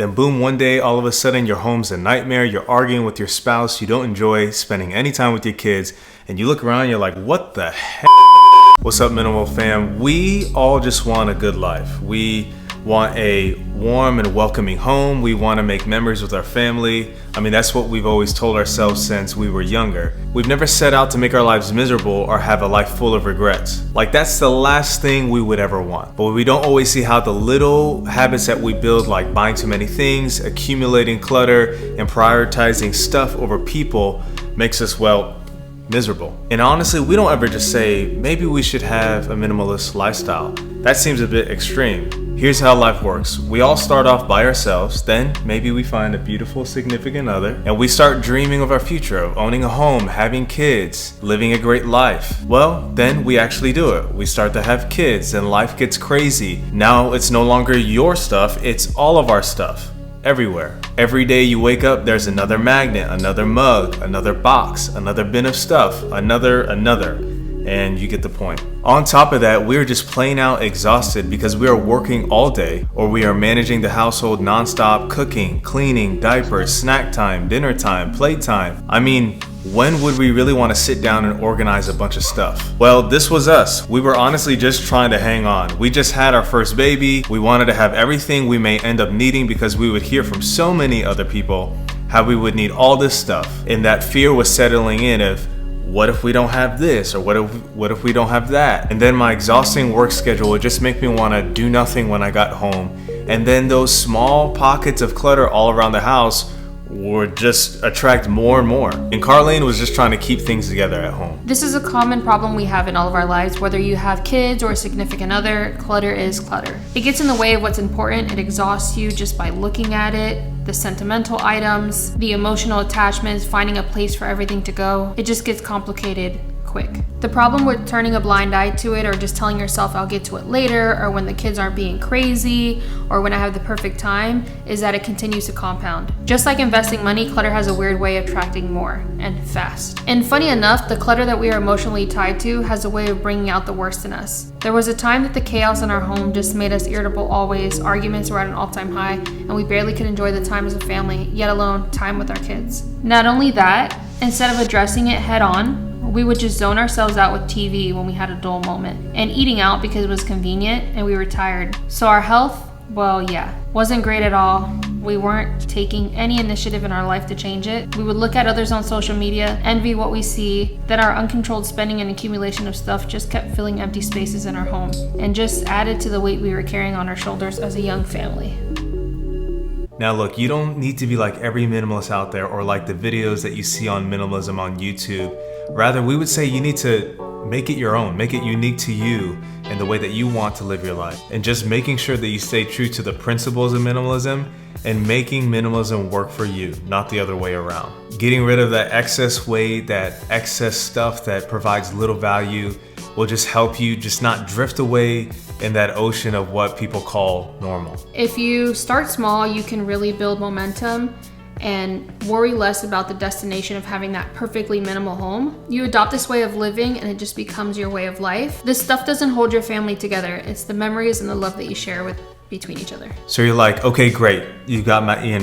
Then boom, one day, all of a sudden, your home's a nightmare. You're arguing with your spouse. You don't enjoy spending any time with your kids. And you look around, you're like, what the heck? What's up, Minimal fam? We all just want a good life. We want a warm and welcoming home. We want to make memories with our family. I mean, that's what we've always told ourselves since we were younger. We've never set out to make our lives miserable or have a life full of regrets. Like, that's the last thing we would ever want. But we don't always see how the little habits that we build, like buying too many things, accumulating clutter, and prioritizing stuff over people, makes us, well, miserable. And honestly, we don't ever just say, maybe we should have a minimalist lifestyle. That seems a bit extreme. Here's how life works. We all start off by ourselves, then maybe we find a beautiful significant other, and we start dreaming of our future, of owning a home, having kids, living a great life. Well, then we actually do it. We start to have kids, and life gets crazy. Now it's no longer your stuff, it's all of our stuff. Everywhere. Every day you wake up, there's another magnet, another mug, another box, another bin of stuff, another, and you get the point. On top of that, we're just plain out exhausted because we are working all day, or we are managing the household nonstop, cooking, cleaning, diapers, snack time, dinner time, playtime. I mean, when would we really want to sit down and organize a bunch of stuff? Well, this was us. We were honestly just trying to hang on. We just had our first baby. We wanted to have everything we may end up needing because we would hear from so many other people how we would need all this stuff. And that fear was settling in of, what if we don't have this? Or what if we don't have that? And then my exhausting work schedule would just make me want to do nothing when I got home. And then those small pockets of clutter all around the house would just attract more and more. And Carlene was just trying to keep things together at home. This is a common problem we have in all of our lives. Whether you have kids or a significant other, clutter is clutter. It gets in the way of what's important. It exhausts you just by looking at it. The sentimental items, the emotional attachments, finding a place for everything to go. It just gets complicated quick. The problem with turning a blind eye to it, or just telling yourself I'll get to it later, or when the kids aren't being crazy, or when I have the perfect time, is that it continues to compound. Just like investing money, clutter has a weird way of attracting more, and fast. And funny enough, the clutter that we are emotionally tied to has a way of bringing out the worst in us. There was a time that the chaos in our home just made us irritable always. Arguments were at an all-time high, and we barely could enjoy the time as a family, yet alone time with our kids. Not only that, instead of addressing it head on, we would just zone ourselves out with TV when we had a dull moment, and eating out because it was convenient and we were tired. So our health, well, yeah, wasn't great at all. We weren't taking any initiative in our life to change it. We would look at others on social media, envy what we see, then our uncontrolled spending and accumulation of stuff just kept filling empty spaces in our home and just added to the weight we were carrying on our shoulders as a young family. Now look, you don't need to be like every minimalist out there or like the videos that you see on minimalism on YouTube. Rather, we would say you need to make it your own, make it unique to you and the way that you want to live your life. And just making sure that you stay true to the principles of minimalism and making minimalism work for you, not the other way around. Getting rid of that excess weight, that excess stuff that provides little value will just help you just not drift away in that ocean of what people call normal. If you start small, you can really build momentum and worry less about the destination of having that perfectly minimal home. You adopt this way of living and it just becomes your way of life. This stuff doesn't hold your family together. It's the memories and the love that you share between each other. So you're like, okay, great, you got my ear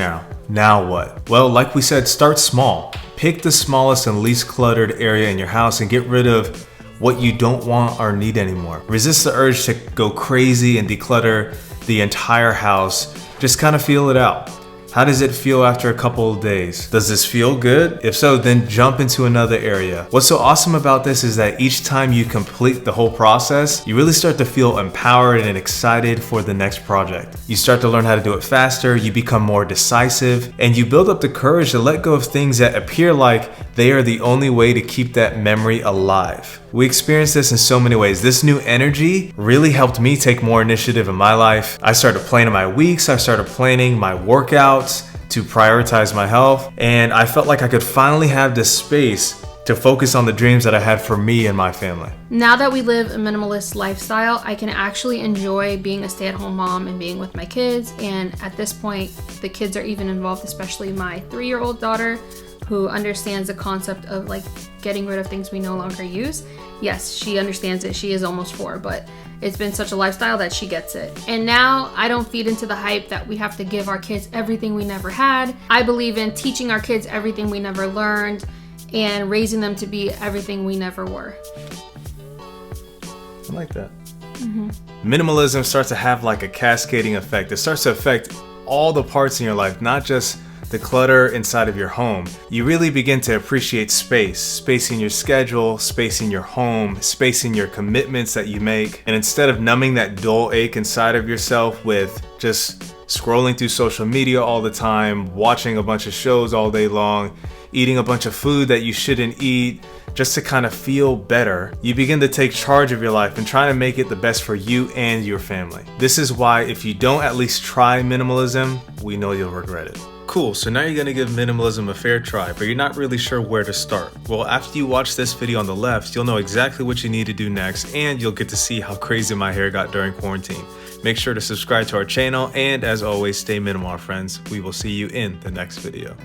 now what? Well, like we said, start small. Pick the smallest and least cluttered area in your house and get rid of what you don't want or need anymore. Resist the urge to go crazy and declutter the entire house. Just kind of feel it out. How does it feel after a couple of days? Does this feel good? If so, then jump into another area. What's so awesome about this is that each time you complete the whole process, you really start to feel empowered and excited for the next project. You start to learn how to do it faster, you become more decisive, and you build up the courage to let go of things that appear like they are the only way to keep that memory alive. We experience this in so many ways. This new energy really helped me take more initiative in my life. I started planning my weeks, I started planning my workouts to prioritize my health, and I felt like I could finally have this space to focus on the dreams that I had for me and my family. Now that we live a minimalist lifestyle, I can actually enjoy being a stay-at-home mom and being with my kids, and at this point, the kids are even involved, especially my 3-year-old daughter, who understands the concept of like getting rid of things we no longer use. Yes, she understands it. She is almost 4, but it's been such a lifestyle that she gets it. And now I don't feed into the hype that we have to give our kids everything we never had. I believe in teaching our kids everything we never learned and raising them to be everything we never were. I like that. Minimalism starts to have like a cascading effect. It starts to affect all the parts in your life, not just the clutter inside of your home. You really begin to appreciate space in your schedule, space in your home, space in your commitments that you make. And instead of numbing that dull ache inside of yourself with just scrolling through social media all the time, watching a bunch of shows all day long, eating a bunch of food that you shouldn't eat, just to kind of feel better, you begin to take charge of your life and try to make it the best for you and your family. This is why if you don't at least try minimalism, we know you'll regret it. Cool, so now you're gonna give minimalism a fair try, but you're not really sure where to start. Well, after you watch this video on the left, you'll know exactly what you need to do next, and you'll get to see how crazy my hair got during quarantine. Make sure to subscribe to our channel, and as always, stay minimal, friends. We will see you in the next video.